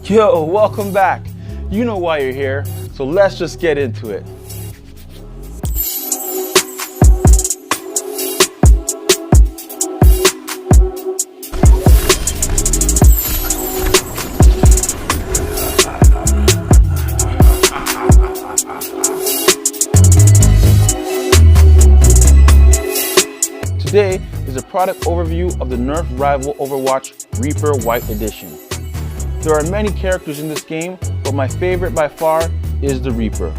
Yo, welcome back. You know why you're here, so let's just get into it. Today is a product overview of the Nerf rival Overwatch Reaper White Edition. There are many characters in this game, but my favorite by far is the Reaper.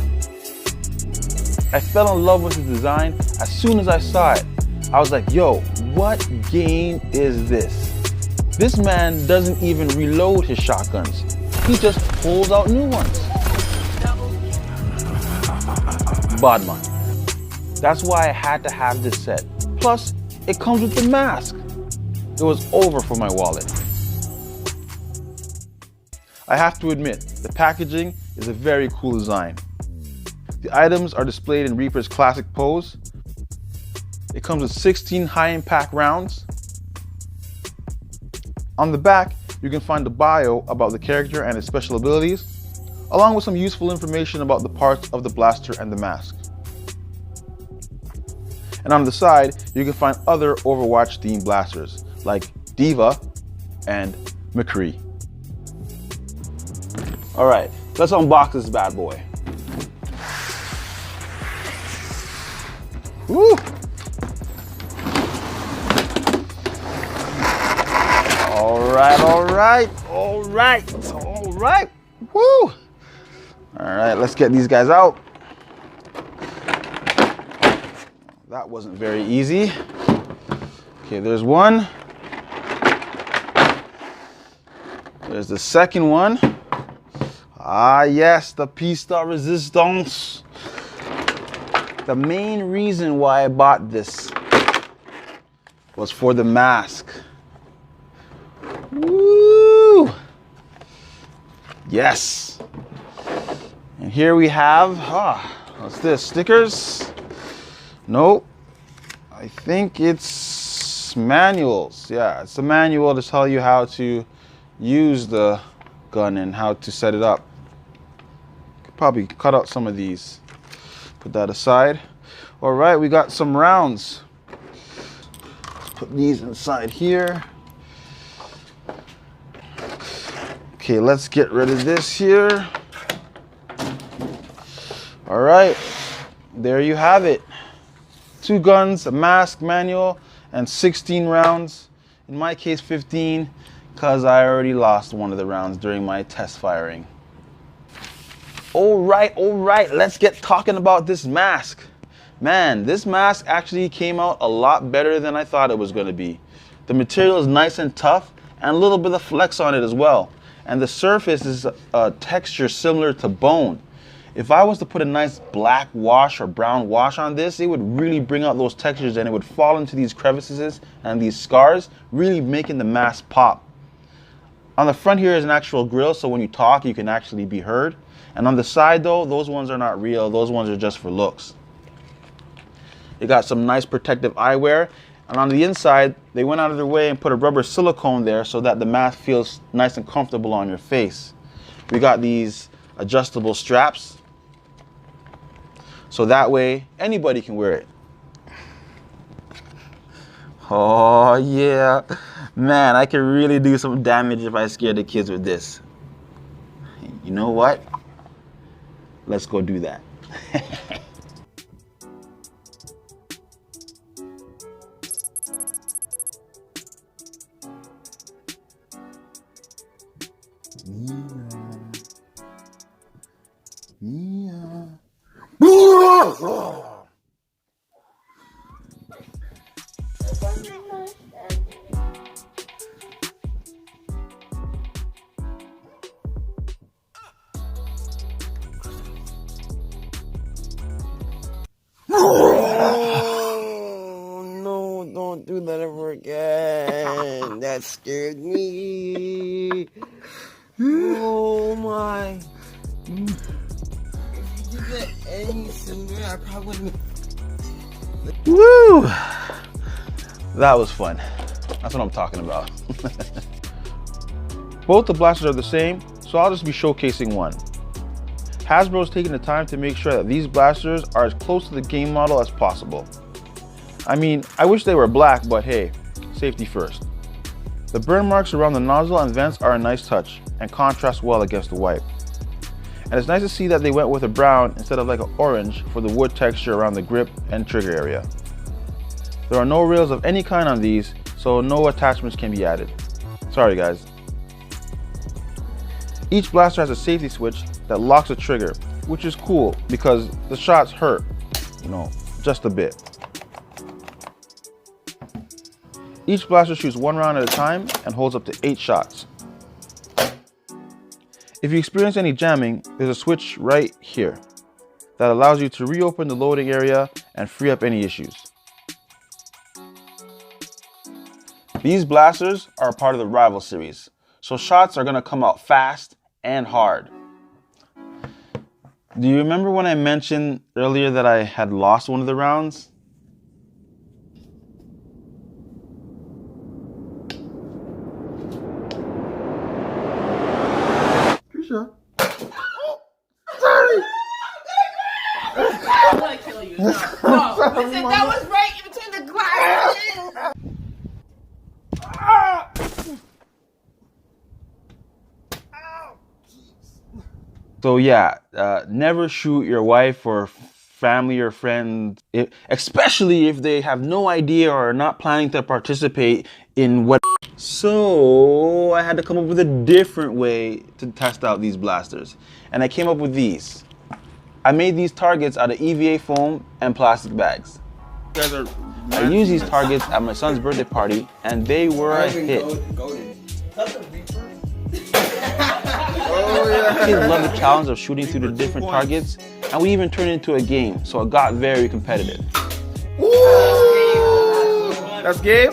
I fell in love with his design as soon as I saw it. I was like, yo, what game is this? This man doesn't even reload his shotguns. He just pulls out new ones. Badman. That's why I had to have this set. Plus, it comes with the mask. It was over for my wallet. I have to admit, the packaging is a very cool design. The items are displayed in Reaper's classic pose. It comes with 16 high-impact rounds. On the back, you can find the bio about the character and his special abilities, along with some useful information about the parts of the blaster and the mask. And on the side, you can find other Overwatch-themed blasters, like Diva and McCree. All right, let's unbox this bad boy. Woo! All right. Woo! All right, let's get these guys out. That wasn't very easy. Okay, there's one. There's the second one. Ah, yes, the piece de resistance. The main reason why I bought this was for the mask. Woo! Yes. And here we have, what's this? Stickers? Nope. I think it's manuals. Yeah, it's a manual to tell you how to use the gun and how to set it up. Could probably cut out some of these. Put that aside. All right, we got some rounds. Let's put these inside here. Okay, let's get rid of this here. All right, there you have it. 2 guns, a mask, manual, and 16 rounds. In my case, 15, because I already lost one of the rounds during my test firing. All right, let's get talking about this mask. Man, this mask actually came out a lot better than I thought it was going to be. The material is nice and tough, and a little bit of flex on it as well. And the surface is a texture similar to bone. If I was to put a nice black wash or brown wash on this, it would really bring out those textures and it would fall into these crevices and these scars, really making the mask pop. On the front here is an actual grill, so when you talk, you can actually be heard. And on the side though, those ones are not real. Those ones are just for looks. You got some nice protective eyewear. And on the inside, they went out of their way and put a rubber silicone there so that the mask feels nice and comfortable on your face. We got these adjustable straps. So that way, anybody can wear it. Oh yeah, man, I can really do some damage if I scare the kids with this. You know what? Let's go do that. Oh, no, don't do that ever again. That scared me. Oh my. If you did that any sooner, I probably wouldn't. Woo! That was fun. That's what I'm talking about. Both the blasters are the same, so so I'll just be showcasing one. Hasbro's taking the time to make sure that these blasters are as close to the game model as possible. I mean, I wish they were black, but hey, safety first. The burn marks around the nozzle and vents are a nice touch and contrast well against the white. And it's nice to see that they went with a brown instead of like an orange for the wood texture around the grip and trigger area. There are no rails of any kind on these, so no attachments can be added. Sorry guys. Each blaster has a safety switch that locks the trigger, which is cool because the shots hurt, you know, just a bit. Each blaster shoots 1 round at a time and holds up to 8 shots. If you experience any jamming, there's a switch right here that allows you to reopen the loading area and free up any issues. These blasters are part of the Rival series, so shots are going to come out fast and hard. Do you remember when I mentioned earlier that I had lost one of the rounds? Trisha. Sorry. I'm gonna kill you. No. Listen, that was right in between the glasses. So yeah, never shoot your wife or family or friend, especially if they have no idea or are not planning to participate in what. So I had to come up with a different way to test out these blasters, and I came up with these. I made these targets out of EVA foam and plastic bags. I used these targets at my son's birthday party, and they were a hit. Kids love the challenge of shooting through the different targets, and we even turned it into a game, so it got very competitive. Ooh, that's game?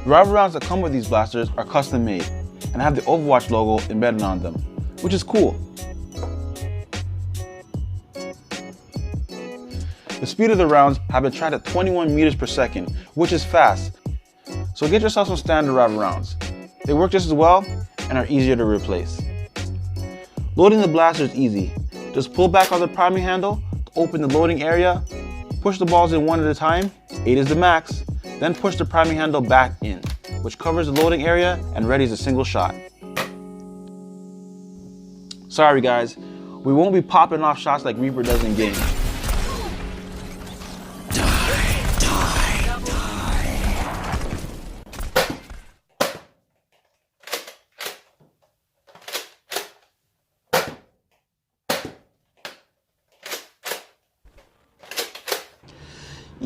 The rival rounds that come with these blasters are custom made and have the Overwatch logo embedded on them, which is cool. The speed of the rounds have been tracked at 21 meters per second, which is fast. So get yourself some standard rival rounds. They work just as well and are easier to replace. Loading the blaster is easy. Just pull back on the priming handle to open the loading area, push the balls in one at a time, 8 is the max, then push the priming handle back in, which covers the loading area and readies a single shot. Sorry guys, we won't be popping off shots like Reaper does in game.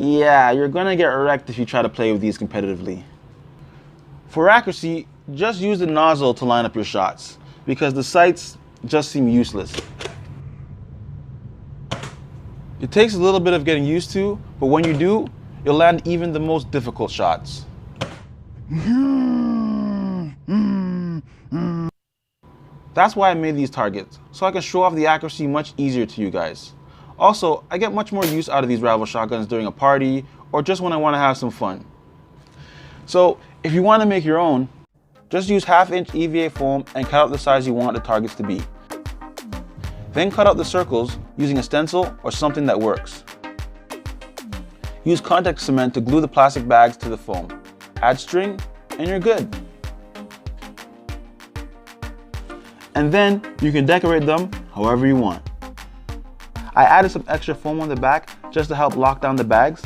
Yeah, you're gonna get wrecked if you try to play with these competitively. For accuracy, just use the nozzle to line up your shots, because the sights just seem useless. It takes a little bit of getting used to, but when you do, you'll land even the most difficult shots. That's why I made these targets, so I can show off the accuracy much easier to you guys. Also, I get much more use out of these rival shotguns during a party or just when I want to have some fun. So if you want to make your own, just use 1/2-inch EVA foam and cut out the size you want the targets to be. Then cut out the circles using a stencil or something that works. Use contact cement to glue the plastic bags to the foam. Add string and you're good. And then you can decorate them however you want. I added some extra foam on the back just to help lock down the bags.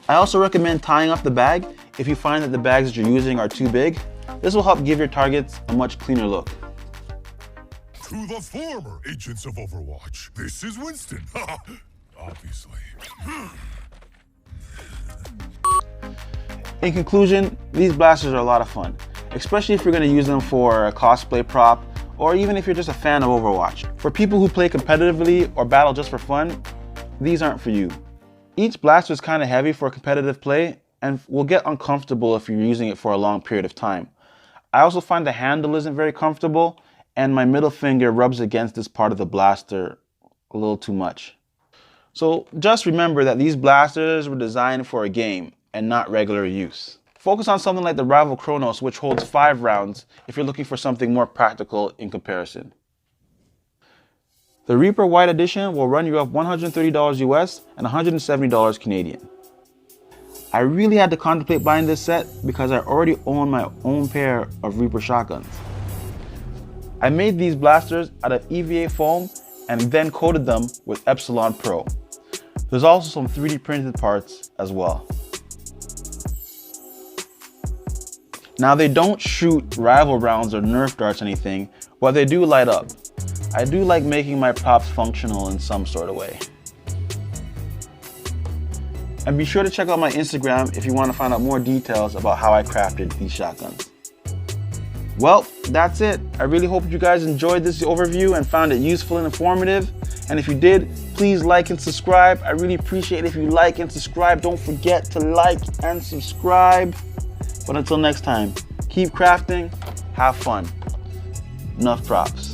I also recommend tying up the bag if you find that the bags that you're using are too big. This will help give your targets a much cleaner look. To the former agents of Overwatch, this is Winston. Obviously. In conclusion, these blasters are a lot of fun, especially if you're going to use them for a cosplay prop, or even if you're just a fan of Overwatch. For people who play competitively or battle just for fun, these aren't for you. Each blaster is kind of heavy for competitive play and will get uncomfortable if you're using it for a long period of time. I also find the handle isn't very comfortable and my middle finger rubs against this part of the blaster a little too much. So just remember that these blasters were designed for a game and not regular use. Focus on something like the Rival Chronos, which holds 5 rounds if you're looking for something more practical in comparison. The Reaper White Edition will run you up $130 US and $170 Canadian. I really had to contemplate buying this set because I already own my own pair of Reaper shotguns. I made these blasters out of EVA foam and then coated them with Epsilon Pro. There's also some 3D printed parts as well. Now they don't shoot rival rounds or Nerf darts or anything, but they do light up. I do like making my props functional in some sort of way. And be sure to check out my Instagram if you want to find out more details about how I crafted these shotguns. Well, that's it. I really hope you guys enjoyed this overview and found it useful and informative. And if you did, please like and subscribe. I really appreciate it if you like and subscribe. Don't forget to like and subscribe. But until next time, keep crafting, have fun. Enough props.